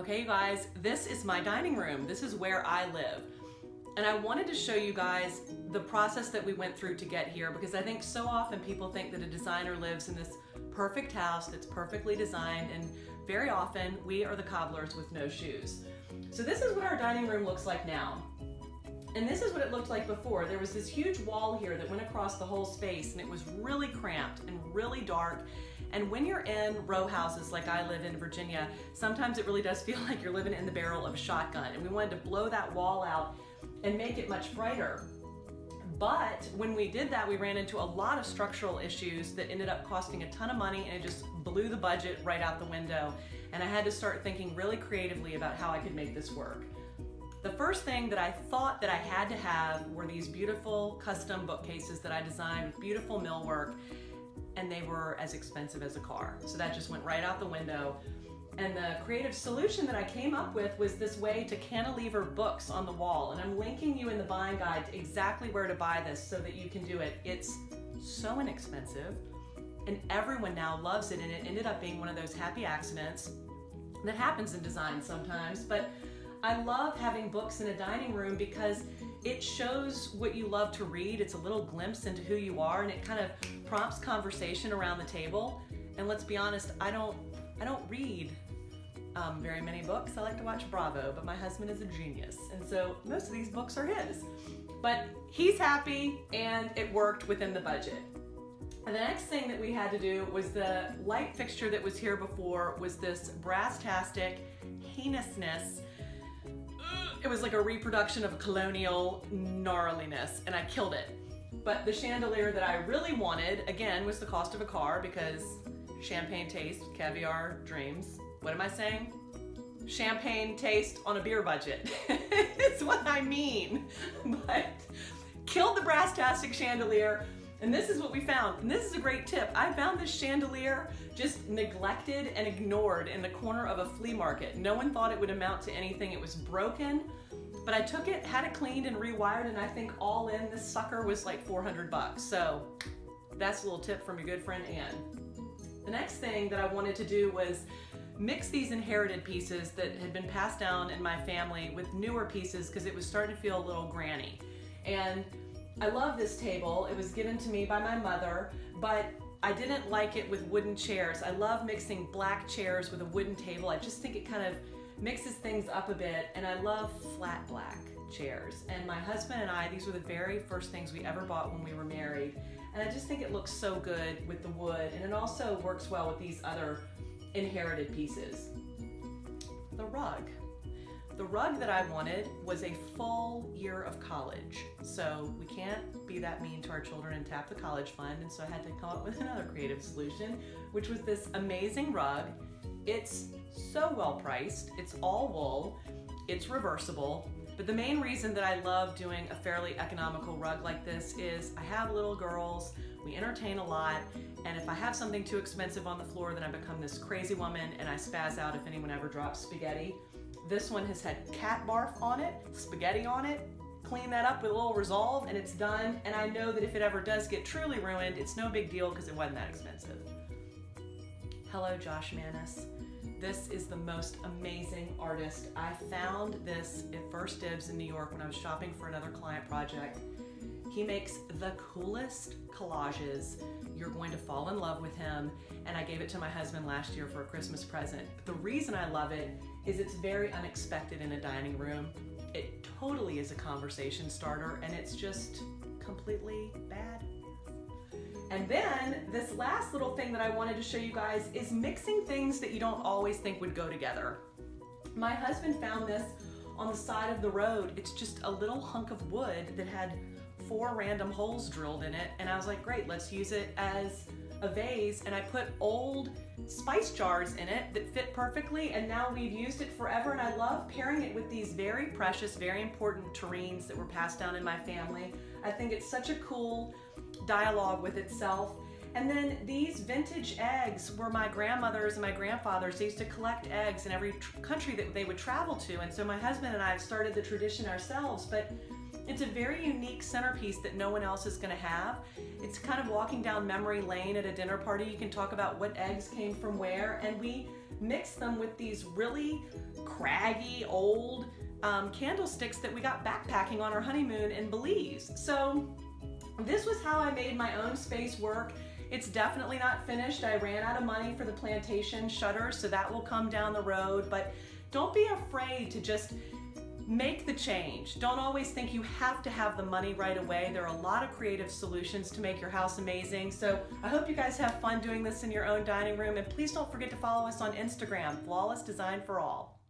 Okay, you guys, this is my dining room. This is where I live. And I wanted to show you guys the process that we went through to get here, because I think so often people think that a designer lives in this perfect house that's perfectly designed, and very often we are the cobblers with no shoes. So this is what our dining room looks like now. And this is what it looked like before. There was this huge wall here that went across the whole space, and it was really cramped and really dark. And when you're in row houses like I live in Virginia, sometimes it really does feel like you're living in the barrel of a shotgun. And we wanted to blow that wall out and make it much brighter. But when we did that, we ran into a lot of structural issues that ended up costing a ton of money, and it just blew the budget right out the window. And I had to start thinking really creatively about how I could make this work. The first thing that I thought that I had to have were these beautiful custom bookcases that I designed with beautiful millwork, and they were as expensive as a car. So that just went right out the window. And the creative solution that I came up with was this way to cantilever books on the wall. And I'm linking you in the buying guide to exactly where to buy this so that you can do it. It's so inexpensive, and everyone now loves it, and it ended up being one of those happy accidents that happens in design sometimes. But I love having books in a dining room because it shows what you love to read. It's a little glimpse into who you are, and it kind of prompts conversation around the table. And let's be honest, I don't read very many books. I like to watch Bravo, but my husband is a genius, and so most of these books are his. But he's happy, and it worked within the budget. And the next thing that we had to do was the light fixture that was here before was this brass-tastic heinousness. It was like a reproduction of colonial gnarliness, and I killed it. But the chandelier that I really wanted, again, was the cost of a car, because champagne taste, caviar dreams. What am I saying? Champagne taste on a beer budget. It's what I mean. But killed the brass-tastic chandelier, and this is what we found. And this is a great tip. I found this chandelier just neglected and ignored in the corner of a flea market. No one thought it would amount to anything. It was broken, but I took it, had it cleaned and rewired, and I think all in, this sucker was like 400 bucks. So that's a little tip from your good friend Ann. The next thing that I wanted to do was mix these inherited pieces that had been passed down in my family with newer pieces, because it was starting to feel a little granny. And I love this table. It was given to me by my mother, but I didn't like it with wooden chairs. I love mixing black chairs with a wooden table. I just think it kind of mixes things up a bit, and I love flat black chairs. And my husband and I, these were the very first things we ever bought when we were married, and I just think it looks so good with the wood, and it also works well with these other inherited pieces. The rug. The rug that I wanted was a full year of college. So we can't be that mean to our children and tap the college fund, and so I had to come up with another creative solution, which was this amazing rug. It's so well priced, it's all wool, it's reversible, but the main reason that I love doing a fairly economical rug like this is I have little girls, we entertain a lot, and if I have something too expensive on the floor, then I become this crazy woman and I spaz out if anyone ever drops spaghetti. This one has had cat barf on it, spaghetti on it. Clean that up with a little resolve and it's done. And I know that if it ever does get truly ruined, it's no big deal because it wasn't that expensive. Hello, Josh Manis. This is the most amazing artist. I found this at First Dibs in New York when I was shopping for another client project. He makes the coolest collages. You're going to fall in love with him. And I gave it to my husband last year for a Christmas present. The reason I love it is it's very unexpected in a dining room. It totally is a conversation starter, and it's just completely bad. And then this last little thing that I wanted to show you guys is mixing things that you don't always think would go together. My husband found this on the side of the road. It's just a little hunk of wood that had 4 random holes drilled in it, and I was like, great, let's use it as a vase. And I put old spice jars in it that fit perfectly, and now we've used it forever, and I love pairing it with these very precious, very important terrines that were passed down in my family. I think it's such a cool dialogue with itself. And then these vintage eggs were my grandmother's and my grandfather's. They used to collect eggs in every country that they would travel to, and so my husband and I have started the tradition ourselves, but it's a very unique centerpiece that no one else is going to have. It's kind of walking down memory lane at a dinner party. You can talk about what eggs came from where, and we mix them with these really craggy old candlesticks that we got backpacking on our honeymoon in Belize. So this was how I made my own space work. It's definitely not finished. I ran out of money for the plantation shutters, so that will come down the road, but don't be afraid to just make the change. Don't always think you have to have the money right away. There are a lot of creative solutions to make your house amazing. So I hope you guys have fun doing this in your own dining room, and please don't forget to follow us on Instagram, Flawless Design for All.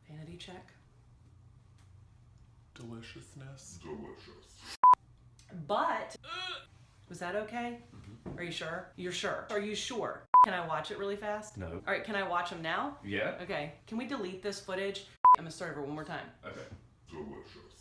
Vanity check. Deliciousness. Delicious. But, was that okay? Are you sure? You're sure? Are you sure? Can I watch it really fast? No. All right, can I watch them now? Yeah. Okay, can we delete this footage? I'm gonna start over one more time. Okay. Delicious.